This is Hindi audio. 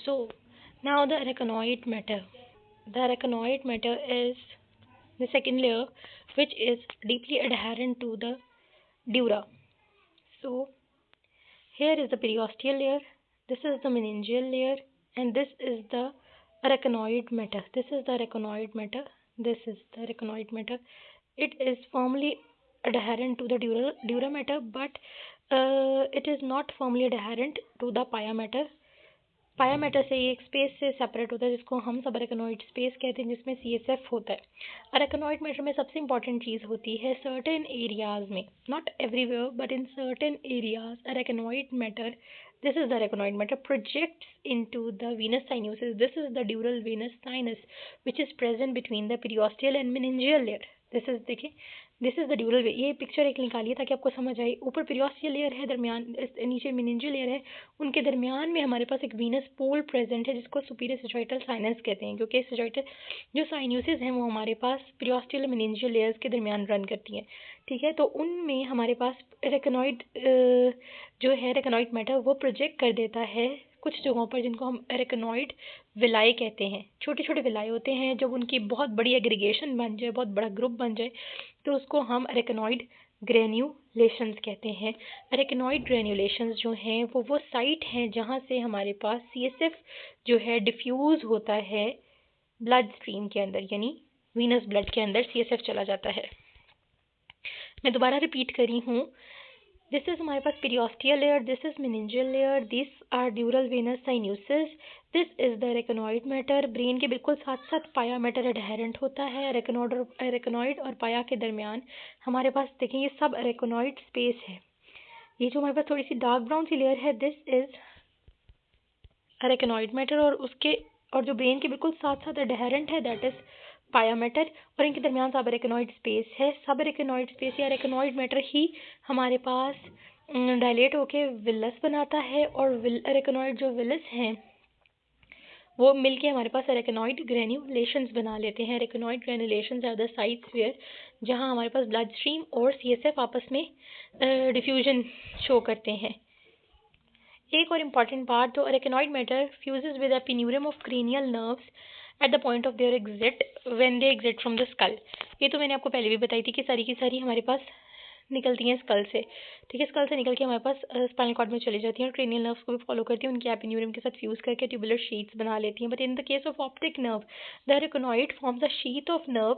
So now the arachnoid matter. The arachnoid matter is the second layer, which is deeply adherent to the dura. So here is the periosteal layer, this is the meningeal layer, and this is the arachnoid matter. This is the arachnoid matter. This is the arachnoid matter. It is firmly adherent to the dura matter, but it is not firmly adherent to the pia matter. पाया मैटर से ये एक स्पेस से सेपरेट होता है जिसको हम सब अरेकनॉइड स्पेस कहते हैं, जिसमें CSF होता है. अरेकनॉइड मैटर में सबसे इंपॉर्टेंट चीज़ होती है सर्टेन एरियाज में, not everywhere but in certain areas arachnoid matter, this is the arachnoid matter, projects into the venous sinuses. This is the dural venous sinus which is present between the periosteal and meningeal layer. This is, देखिए, दिस इज द ड्यूरल. ये पिक्चर एक निकालिए ताकि आपको समझ आए. ऊपर पेरियोस्टियल लेयर है, दरमियान नीचे मेनिंजियल लेयर है, उनके दरमियान में हमारे पास एक वीनस पोल प्रेजेंट है जिसको सुपीरियर सेजोइटल साइनस कहते हैं, क्योंकि सेजोइटल जो साइनसेस हैं वो हमारे पास पेरियोस्टियल और मेनिंजियल लेयर्स के दरमियान रन करती हैं. ठीक है, तो उनमें हमारे पास एरेकनॉइड जो है एरेकनॉइड मैटर वो प्रोजेक्ट कर देता है कुछ जगहों पर जिनको हम एरेकनॉइड विलाई कहते हैं. छोटे छोटे विलाई होते हैं, जब उनकी बहुत बड़ी एग्रीगेशन बन जाए, बहुत बड़ा ग्रुप बन जाए, तो उसको हम अरेकनॉइड ग्रेन्यूलेशंस कहते हैं. अरेकनॉइड ग्रेन्यूलेशंस जो हैं वो साइट हैं जहाँ से हमारे पास CSF जो है डिफ्यूज़ होता है ब्लड स्ट्रीम के अंदर, यानी वीनस ब्लड के अंदर CSF चला जाता है. मैं दोबारा रिपीट करी हूँ. दिस इज हमारे पास periosteal layer, this is meningeal layer, this are dural venous sinuses, this is the arachnoid matter. Brain के बिल्कुल साथ साथ पाया मैटर एडहेरेंट होता है. अरेकनॉइड और पाया के दरमियान हमारे पास देखें ये सब अरेकनॉइड स्पेस है. ये जो हमारे पास थोड़ी सी डार्क ब्राउन सी लेयर है, दिस इज अरेकनॉइड मैटर, और जो ब्रेन के बिल्कुल साथ साथ एडहेरेंट है दैट इज पाया मैटर, और इनके दरमियान सब अरेकनॉइड स्पेस है. सब अरेकनॉइड स्पेस या अरेकनॉइड मैटर ही हमारे पास डायलेट होके विलस बनाता है, और अरेकनॉइड जो विलस हैं वो मिलके हमारे पास अरेकनॉइड ग्रेन्यूलेशंस बना लेते हैं. अरेकनॉइड ग्रेन्यूलेशंस आर द साइट्स वेयर जहाँ हमारे पास ब्लड स्ट्रीम और CSF आपस में डिफ्यूजन शो करते हैं. एक और इम्पॉर्टेंट बात, तो arachnoid matter fuses with epineurium of cranial nerves at the point of their exit when they exit from the skull. ये तो मैंने आपको पहले भी बताई थी कि सारी की सारी हमारे पास निकलती हैं स्कल से. ठीक है, स्कल से निकल के हमारे पास स्पाइनल कॉर्ड में चली जाती हैं और क्रेनियल नर्व्स को भी फॉलो करती हैं, उनके एपिन्यूरम के साथ फ्यूज करके ट्यूबुलर शीट्स बना लेती हैं. But in the case of optic nerve the arachnoid forms a sheet of nerve